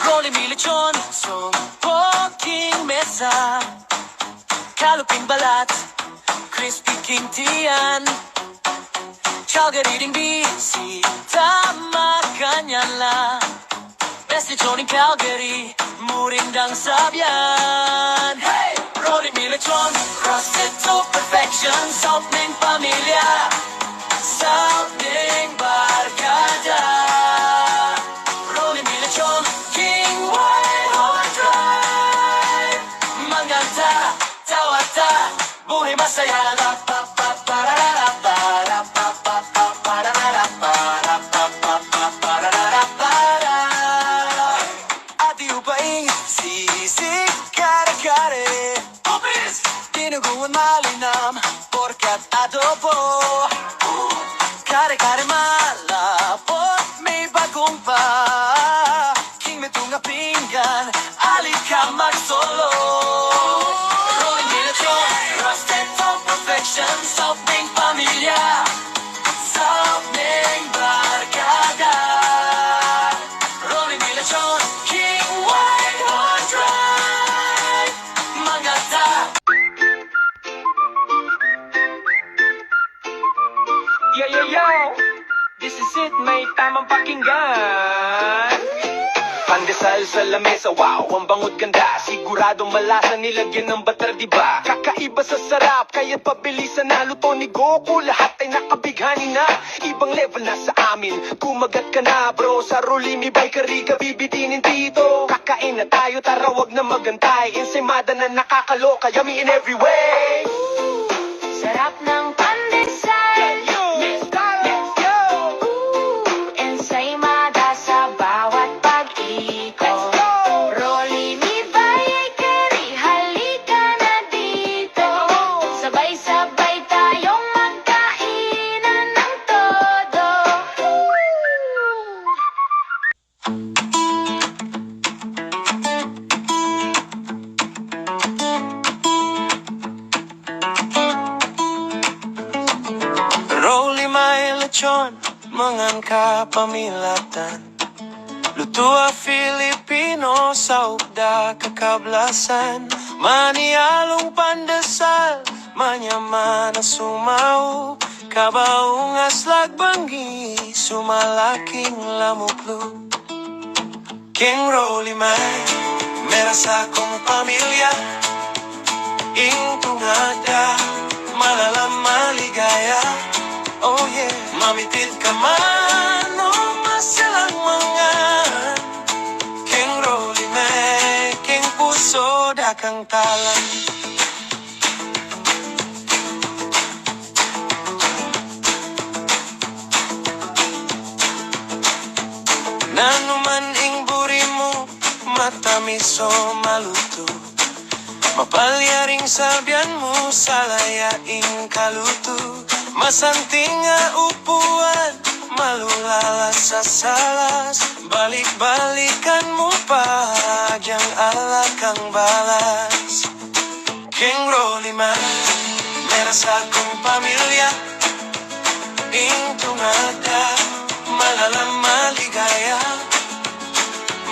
Rolly mi lechon, son poking mesa, kaluping balat, crispy king tiyan, Calgary ding bisita makanyan la. Best lechon in Calgary, murindang sabian. Hey! Rolly mi lechon, crusted to perfection, salt ning pamilya, salt ning barkada. Rolly mi lechon, King White Horse Drive. Maganda, tawata, buhay masaya. La pa pa para la para pa pa pa para la para pa pa pa para la para. Ati upaing sisig kare-kare, dinuguan malinam, porkat adobo. Kare-kare malapot, may bagong pa. King may tunga pinggan, alit ka magsolo. Rolling in a chon, roasted to perfection, something pamilya, something barkada. Rolling in a chon, King White Horse Drive. Maganda. Yo, this is it, may tamang pakinggan. Pandesal sa lamesa, wow, ang bangod ganda. Siguradong malasa, nilagyan ng butter, diba? Kakaiba sa sarap, kaya't pabilisan na. Luto ni Goku, lahat ay nakabighani na. Ibang level na sa amin, kumagat ka na bro. Sa Rolimi Bakery ka bibitinin dito. Kakain na tayo, tara wag na magantay. Ensaymada na nakakaloka, yummy in every way. Sarap ng pandesal, Let's go! ensaymada sa bawat pag-ikot. Rolimi Bakery, halika na dito. Sabay-sabay tayong magkainan ng todo. Rolly may lechon, mangan ka pamilatan. Lutua Filipino sa ugda kakablasan. Manialong pandesal, manyaman na sumao. Kabaong aslag banggi, sumalaking lamuklo. King Rolly may, meras akong pamilya. Intungada, malalang maligaya. Oh yeah, mamitit ka man o masalang mangan. King Rolly may, king puso dakang talan. Nanuman ing buri mo, matamis o maluto. Mapalyaring sabian mo sa layaing kaluto. Masanting nga upuan, malulala sa salas. Balik-balikan mo pa, agyang alakang balas. King Rolly man, meras akong pamilya. Intungada, malalang maligaya.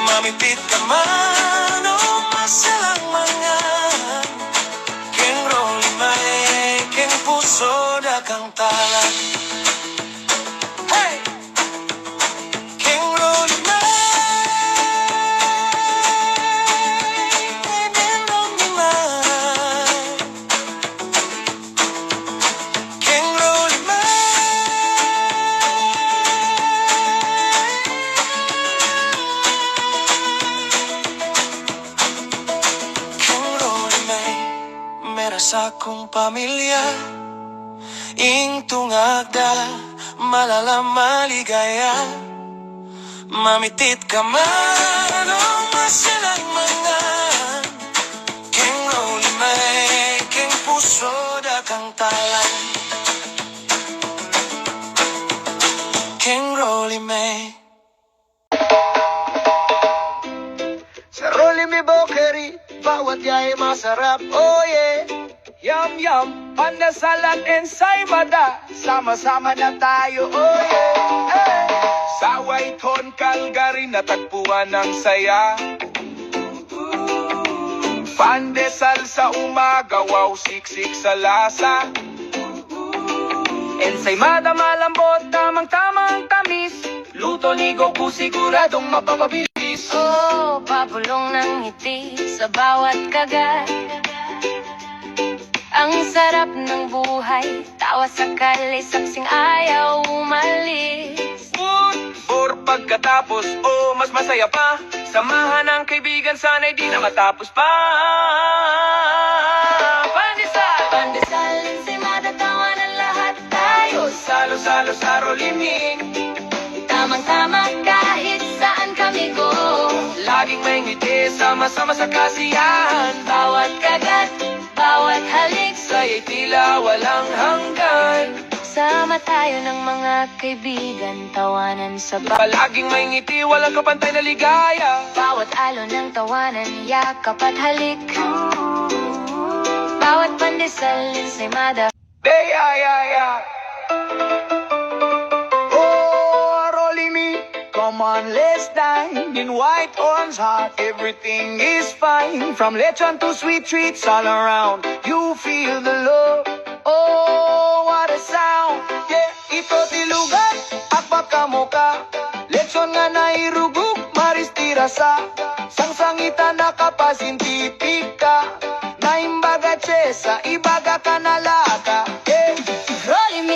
Mamipit ka man o masalang mangan. King Rolly may, king puso dakang talan. Hey! King Rolly may, King Rolly may. King Rolly may, meras akong pamilya. Ing tungagda, malalang maligaya. Mamitit ka man o masalang mangan. King Rolly may, king puso dakang talan. King Rolly may. Sa Rolimi Bakery, bawat yay masarap, oh yeah. Yum yum, pandesal at ensaymada, sama-sama na tayo, oh yeah. Sa Whitehorn, Calgary, natagpuan ng saya. Pandesal sa umaga, wow, siksik sa lasa. Ensaymada malambot, tamang-tamang tamis. Luto ni Goku, siguradong mapapabilis. Oh, pabulong ng ngiti sa bawat kagat. Ang sarap ng buhay, tawa sa kalay, saksing ayaw umalis. Food or pagkatapos, oh, mas masaya pa. Samahan ng kaibigan, sana'y di na matapos pa. Pandesal! Pandesal, ensaymada, tawanan lahat tayo. Salo-salo sa roliming, Tamang-tama kahit saan kami go. laging may ngiti, sama-sama sa kasiyahan. Bawat kagat, bawat halik, Saya'y tila walang hanggan. sama tayo ng mga kaibigan, tawanan sa Palaging may ngiti, walang kapantay na ligaya. bawat alon ng tawanan, yakap at halik. Bawat pandesal, ensaymada. Yeah. Oh, rolling me, come on, let's dine in Whitehorn's heart. Everything is fine, from lechon to sweet treats all around. You feel the love. Oh, what a sound. Yeah, ito tilugan, akbak ka mo ka. Lechon nga nairugug, maristira sa. Sangsangita na kapasintitik ka. Naimbaga chesa, ibaga ka nalaka. Yeah. Rolling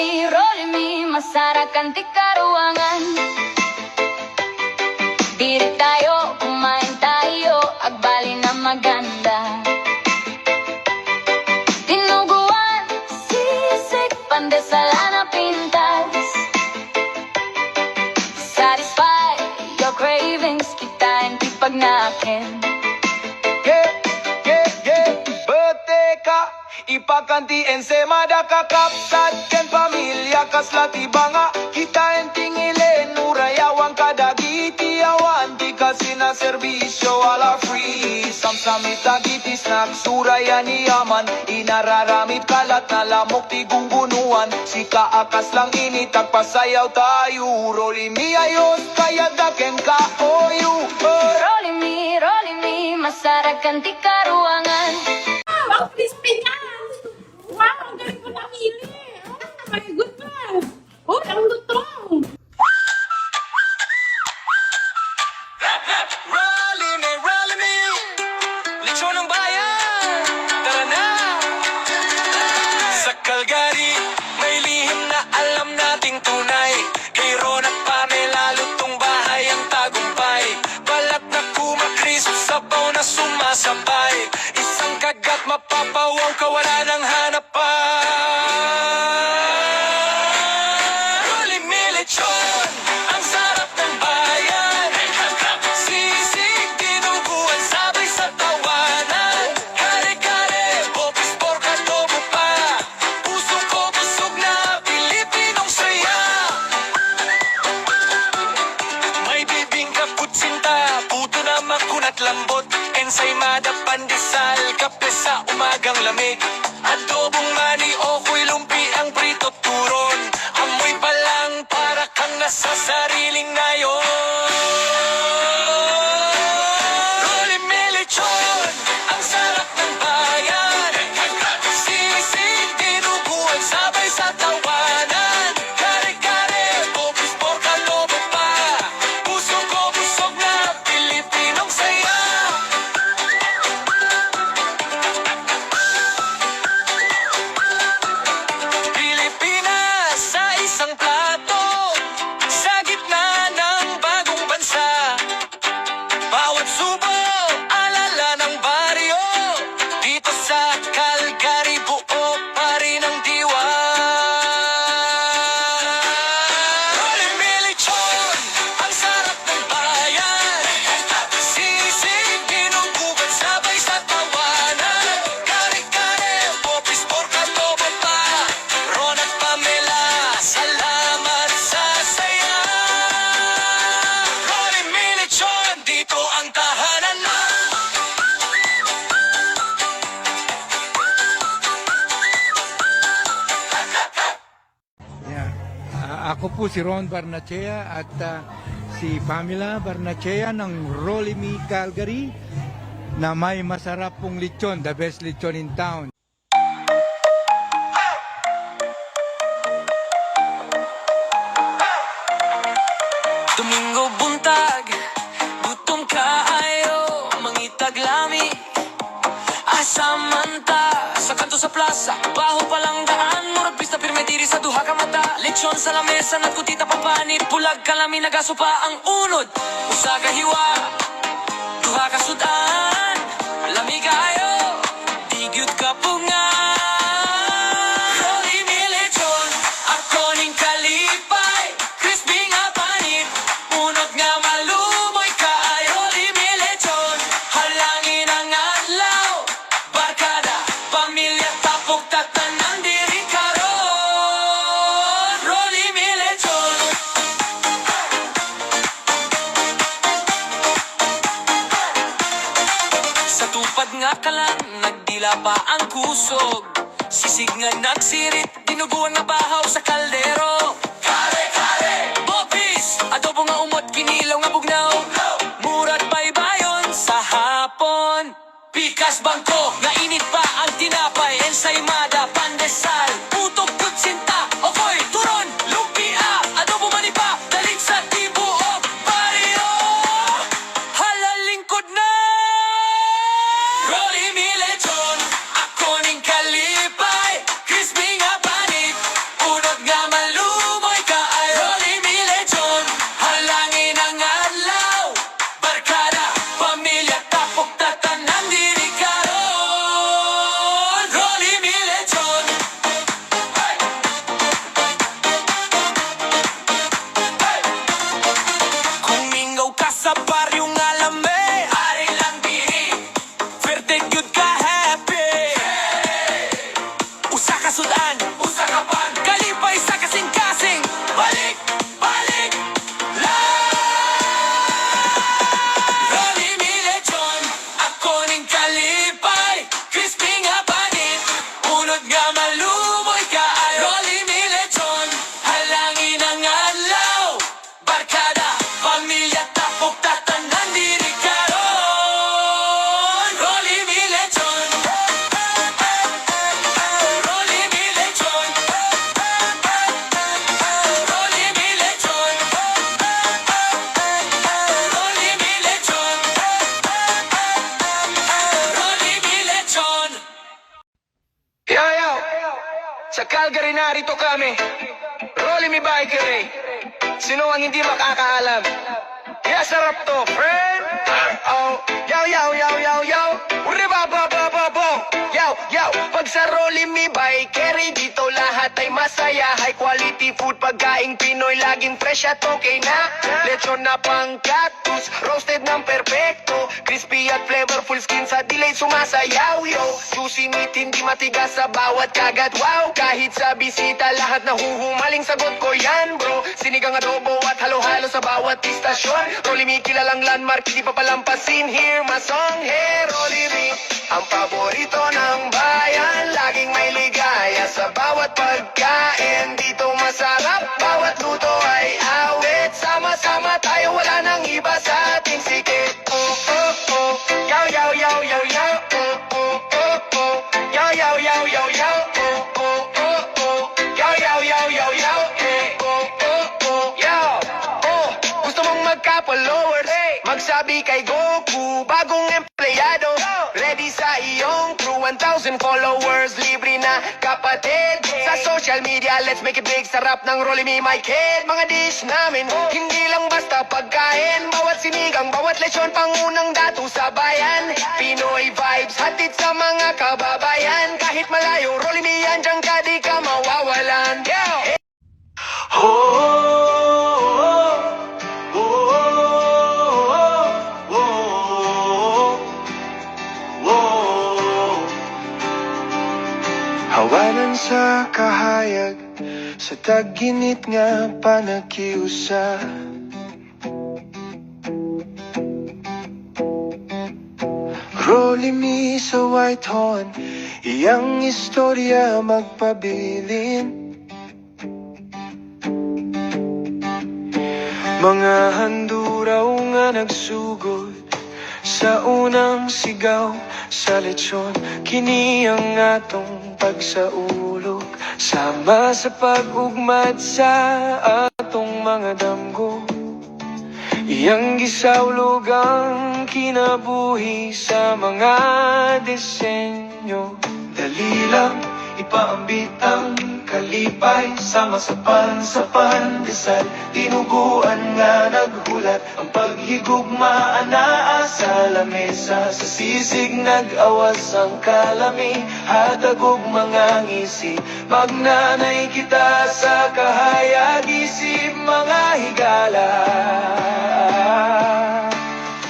me, masarap ang tikaruangan. Diri tayo, kumain tayo, agbali na maganda. Tinuguan, sisig, pandesalan na pintas. Satisfy your cravings, kitain tipagnakin. Yeah. Beteka, ipakanti ensemada kakapsat ken pamilya kaslati banga. Kita entingile nurayawang kadagiti awan di kasi na serbisyo ala free. Samsamit dagiti snack suraya niyaman. Inararamit kalat na lamok ti gunggunuan. Si kaakas lang initag pasayaw tayo. Roli mi ayos kaya daken ka oyu. Rolling me, masarap ang tikaruangan. Wow, crispy yan! Wow, ang galing ko namili! Oh my goodness! Oh, ang lutong! Rolling me, lechon ng bayan, tara na! Sa Calgary, may lihim na alam nating tunay. Kay Ron at Pamela, lutong bahay ang tagumpay. Balat na kumakrisp, sabaw na sumasabay. Isang kagat mapapawaw ka, wala nang hanapan. Rolling me lechon, ang sarap ng bayan. Sisig, dinuguan, sabay sa tawanan. Kare-kare, bopis, pork, adobo pa. Puso ko busog na, Pilipinong saya. May bibingka, kutsinta, puto na makunat lambot. Ensaymada, pandesal, kape sa umagang lamig. At Ako po si Ron Barnachea at si Pamela Barnachea ng Rolimi Calgary na may masarap pong lechon, the best lechon in town. Domingo buntag, gutom kaayo, mangitag lami. Asamanta, sa kanto sa plaza, baho palang daan, murag pista pirme diri sa duha ka mata. Lechon sa lamesa, nagkutita papani, pulag kalami, nagaso pa ang unod. Usa ka hiwa, duha ka sudan, lami kaayo, di gyud ka pungan. Rolimi lechon, ako ning kalipay, crispy nga panit, unod nga malumoy kaayo. Rolimi lechon, halangin ang adlaw, barkada, pamilya, tapok tatanan diri karon. Rolimi lechon. Sa tupad nga kalan, nagdila pa ang kusog. Sisig nga nagsirit, dinuguan nga bahaw sa kaldero. Kare, kare, bopis, adobo nga umot, kinilaw nga bugnaw. Murad baybayon sa hapon. Pikas bangko, nga init pa ang tinapay. Ensaymada, pandesal, putok kutsinta, okoy, turon, lumpia, adobo manipa, dalit sa tibuok, baryo. Halal lingkod na. Rolimi lechon, ako ning kalipay, crispy nga panit, unod nga malumoy kaay. Rolimi lechon, halangin ang adlaw, barkada, pamilya, tapok tatanan diri karon. Rolimi lechon. Hey! Hey! Kung mingaw ka sa baryo nga lame, ari lang diri, Verde gyud ka happy. Usa ka sudan, usa ka pan, kalipay sa kasing-kasing, balik, balik, lang. Rolimi lechon, ako ning kalipay, crispy nga panit, unod nga malumoy kaay. Rolimi lechon, halangin ang adlaw, barkada, pamilya, tapok tatanan diri karon. Rolimi lechon. Rolimi lechon. Rolimi lechon. Rolimi lechon. Rolimi lechon. Yo, yo! Sa Calgary narito kami. Rolimi Biker. Sino ang hindi makakaalam? Kaya sarap to, friend! Oh, yo, yo, yo, yo, yo! Uri ba, ba, ba, ba, ba! Yo, yo! Pag sa Rolimi Biker, dito lahat ay masaya. High quality food, pagkaing Pinoy, laging fresh at okay na. Lechon na pang cactus, roasted ng perpekto. Crispy at flavorful skin sa delay sumasayaw, yo. Juicy meat, hindi matigas sa bawat kagat, wow. Kahit sa bisita, lahat na huhumaling sagot ko yan, bro. Sinigang adobo at halo-halo sa bawat istasyon. Rolimi, kilalang landmark, hindi pa palampasin. Hear my song, hey Rolimi, ang paborito ng bayan. Laging may ligaya sa bawat pagkain. Dito masarap, bawat luto ay awit. Sama-sama tayo, wala nang iba sa ating sikit. Oh, oh, oh, yaw, yaw, yaw, yaw, yaw. Oh, oh, oh, oh, yaw, yaw, yaw, yaw, yaw. Oh, oh, oh, oh, yaw, yaw, yaw, yaw, yaw. Eh, oh, oh, oh, yaw. Oh, gusto mong magka-followers? Magsabi kay Goku, bagong empleyado. Ready sa iyong crew, 1,000 followers, libre na kapatid. Sa social media, let's make it big. Sarap ng Rolimi, my kid. Mga dish namin, hindi lang basta pagkain. Bawat sinigang, bawat lechon, pangunang dato sa bayan. Pinoy vibes, hatid sa mga kababayan. Kahit malayo, Rolimi yan, dyan ka di ka mawawalan. Yo! Hawanan sa kahayag, sa tag-init nga panakiusa. Rolimi sa Whitehorn, iyang istorya magpabilin. Mga handuraw nga nagsugod sa unang sigaw sa lechon. Kini ang atong pagsaulog, sama sa pag-ugmad sa atong mga damgo. Iyang gisawlog ang kinabuhi sa mga disenyo. Dali lang ipaambit ang kalipay, sama sa pandesal. Tinuguan nga naghulat ang paghigugma anaa sa lamesa. Sa sisig nag-awas ang kalami, hatag og mga ngisi. Magnanay kita sa kahayag, isip mga higala.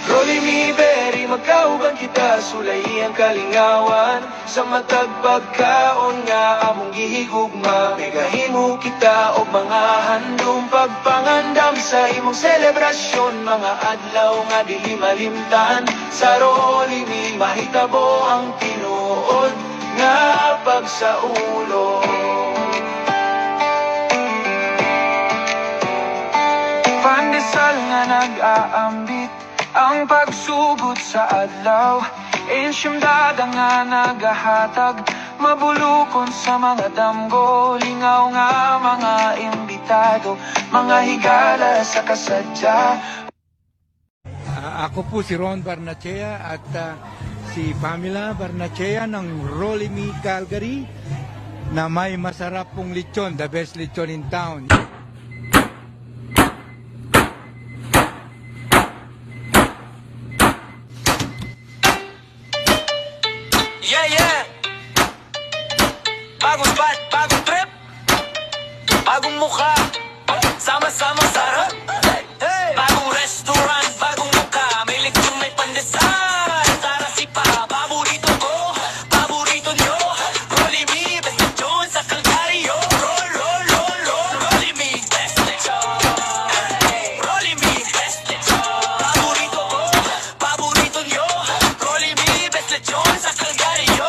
Rolly me berry, magkauban kita, sulay ang kalingawan. Sa matag pagkaon nga among gihigugma, megahimo kita o mga handong pagpangandam sa imong selebrasyon. Mga adlaw nga dili malimtan, sa Rolly me mahitabo ang tinuod nga pagsaulo. Pandesal nga nag-aambit ang pagsugod sa adlaw. Ensyumdada nga nagahatag, mabulukon sa mga damgo. Lingaw nga mga imbitado, mga higala sa kasadya. Ako po si Ron Barnachea at si Pamela Barnachea ng Rolly Me Calgary na may masarap pong lechon, the best lechon in town. Yeah, yeah. Bagong spot, bagong trip, bagong mukha, sama-sama sarap. Hey! Bagong restaurant, bagong mukha, may lechon, may pandesal. Tara si pa, paborito ko, paborito nyo. Rolly me, best lechon sa Calgary, yo. Roll, roll, roll, roll. Rolly me, best lechon. Hey! Rolly me, best lechon. Paborito ko, paborito nyo. Rolly me, best lechon sa Calgary, yo.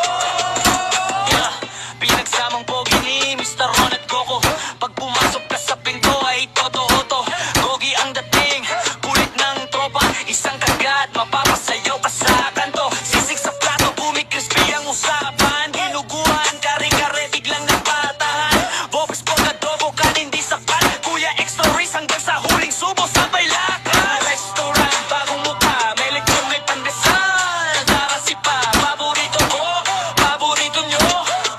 Yeah, pinagsamang pogi ni Mr. Ron at Coco. Pag pumasok ka sa pinto ay toto-hoto. Gogi ang dating, kulit ng tropa. Isang kagat, mapapasayaw ka sa kanto. Sisig sa plato, bumi-crispy ang usapan. Dinuguan, kare-kare, biglang nagpatahan. Bopes po adobo, kanin di sapat. Kuya extra rice hanggang sa huling subo, sabay lakad. Restaurant, bagong mukha, may lechon, may pandesal. Tara si pa, paborito ko, paborito nyo.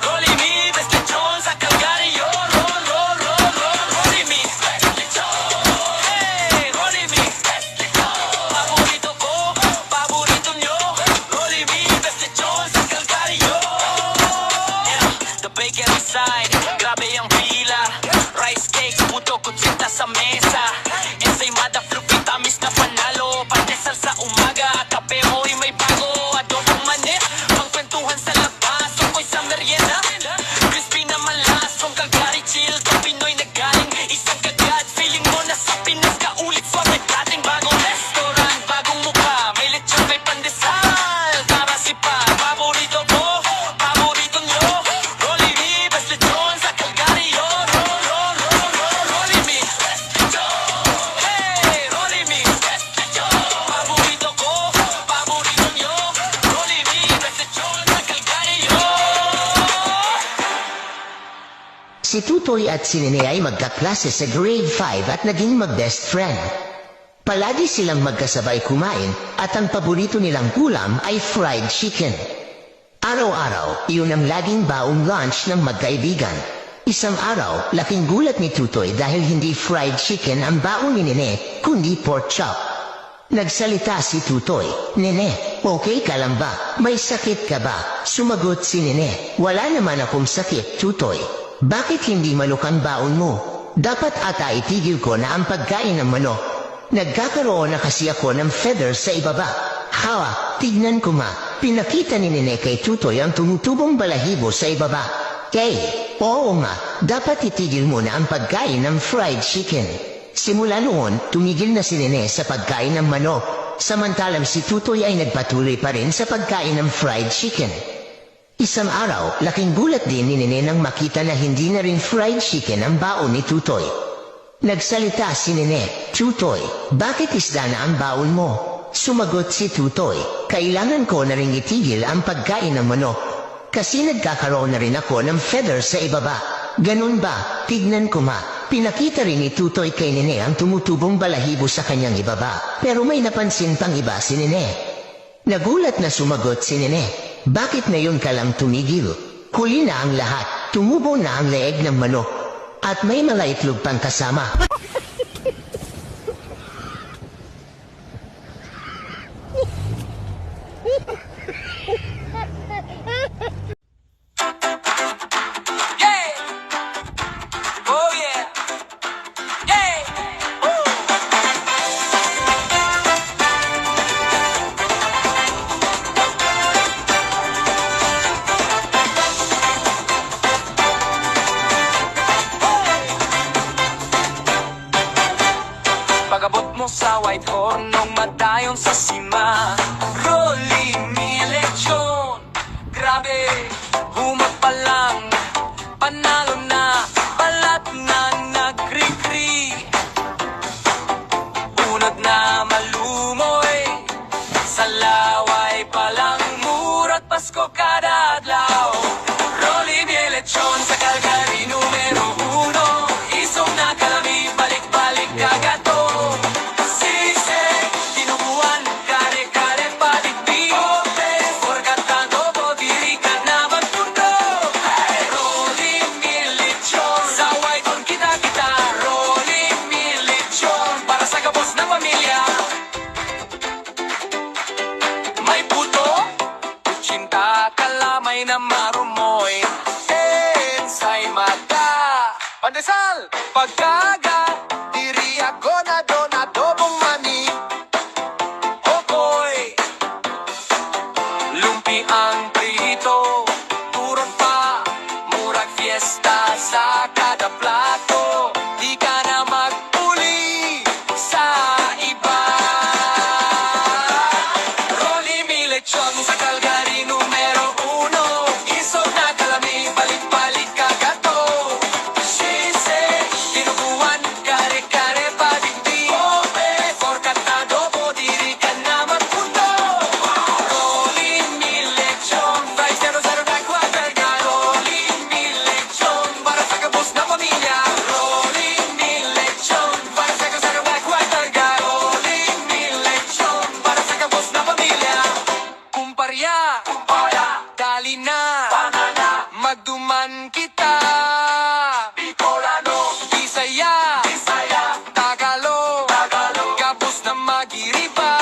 Rolly me, best lechon sa Calgary, yo. Roll, roll, roll, roll. Rolly me, best lechon. Hey, Rolly me, best lechon. Paborito ko, paborito nyo. Rolly me, best lechon sa Calgary, yo. Yeah, the bakery side, grabe ang pila. Rice cakes, puto, kutsita sa mesa. Ensaymada, flupit, tamis na panalo. Pandesal sa umaga, kape mo'y may bago. Adobong manit, pangkwentuhan sa labas. Sukoy sa merienda, crispy na malasong Calgary chill. Ka Pinoy na galing, isang kagat. Feeling mo na sa Pinas ka ulit. Suwag dating bagong restaurant, bagong mukha, may lechon, may pandesal. Tara si pa, paborito ko, paborito nyo. Rolly me, best lechon sa Calgary, yo. Roll, roll, roll, roll. Rolly me, best lechon. Hey, Rolly me, best lechon. Paborito ko, paborito nyo. Rolly me, best lechon sa Calgary, yo. Si Tutoy at si Nene ay magkaklase sa grade 5 at naging mag-best friend. Palagi silang magkasabay kumain at ang paborito nilang ulam ay fried chicken. Araw-araw, iyon ang laging baong lunch ng magkaibigan. Isang araw, laking gulat ni Tutoy dahil hindi fried chicken ang baon ni Nene, kundi pork chop. Nagsalita si Tutoy, "Nene, okay ka lang ba? May sakit ka ba?" Sumagot si Nene, "Wala naman akong sakit, Tutoy. Bakit hindi manok ang baon mo? Dapat ata itigil ko na ang pagkain ng manok. Nagkakaroon na kasi ako ng feather sa ibaba." Hawa, tignan ko nga. Pinakita ni Nene kay Tutoy ang tumutubong balahibo sa ibaba. Oo nga, dapat itigil mo na ang pagkain ng fried chicken. Simula noon, tumigil na si Nene sa pagkain ng manok. Samantalang si Tutoy ay nagpatuloy pa rin sa pagkain ng fried chicken. Isang araw, laking gulat din ni Nene nang makita na hindi na rin fried chicken ang baon ni Tutoy. Nagsalita si Nene, Tutoy, bakit isda na ang baon mo? Sumagot si Tutoy, kailangan ko na rin itigil ang pagkain ng manok. Kasi nagkakaroon na rin ako ng feather sa ibaba. Ganun ba? Tignan ko ma. Pinakita rin ni Tutoy kay Nene ang tumutubong balahibo sa kanyang ibaba. Pero may napansin pang iba si Nene. Nagulat na sumagot si Nene, bakit ngayon ka lang tumigil? Huli na ang lahat, tumubo na ang leeg ng manok. At may mga itlog pang kasama. Yeah! Oh yeah! Yeah! Woo! Pag-abot mo sa Whitehorn nung madayon sa sima, Rolly mi lechon. Grabe, humot pa lang, panalo na, balat na nagkri-kri. Unod na malumoy, sa laway palang murat Pasko kada adlaw. Rolly mi lechon sa Calgary numero 1. Isong na kalami, balik-balik kagato. Sisig, tinubuan, kare-kare, padigdig. Forgatado, diri ka na magpundo. Rolly mi lechon, sa Whitehorn kita-kita. Rolly mi lechon, para sa kapos na pamilya. May puto, kutsinta, kalamay na marumoy. Ensaymada, pandesal, pagkaga, diri ako na doon adobong mani. Okoy, lumpi ang prito, turot pa, murag fiesta sa kada plato. Di ka na magpuli sa iba. Rolly mi lechon sa Calgary numero 1. Isog na kalami, balik-balik kagato. Sisig, tinubuan, kare-kare, padigdig. Forgatado, diri ka na magpundo. Rolly mi lechon, 500 na kwadra. Rolly mi lechon, para sa kapos na pamilya. Rolly mi lechon, 500 na kwadra. Rolly mi lechon, para sa kapos na pamilya. Kumparya, dali na, magduman kita. Bicolano, Bisaya, Tagalog, kapos na magiriba.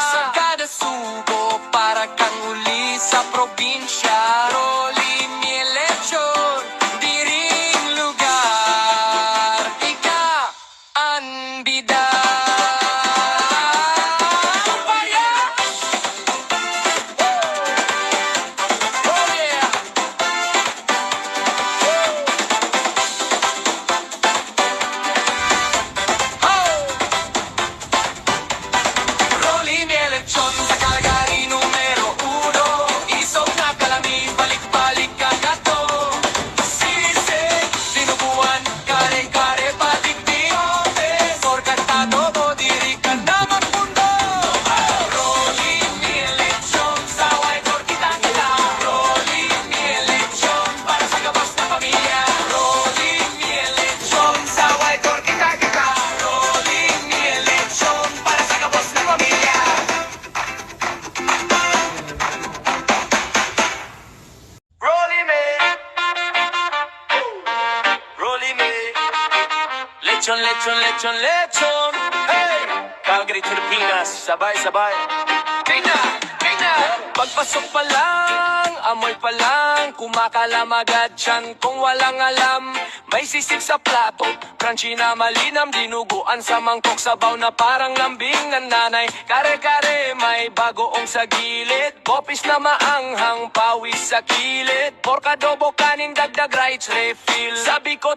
Sa kada subo, para kang uli sa probinsya. Rolly mi lechon, diring lugar. Ika, ang bida. Kumpaya! Oh yeah! Rolly mi lechon sa Calgary numero 1. Isog na kalami, balik-balik kagato. Sisig, tinubuan, kare-kare, patigdig. Forgatado, diri ka na magpundo. Rolly mi lechon sa Whitehorn kita-kita. Rolly mi lechon, para sa kapos na pamilya. Rolly mi lechon sa Whitehorn kita-kita. Rolly mi lechon, para sa kapos na pamilya. Rolly me, Rolly me, lechon, lechon, lechon, lechon. Hey, Calgary, Pilipinas, sabay-sabay. Tingnan, tingnan. Pagpasok pa lang, amoy pa lang, kumakalam agad tiyan kung walang alam. May sisig sa plato, crunchy na malinam, dinuguan sa mangkok, sabaw na parang lambing ng nanay. Kare-kare, may bagoong sa gilid, bopis na maanghang, pawis sa kilid. Pork adobo, kanin, dagdag rice refill. Sabi ko,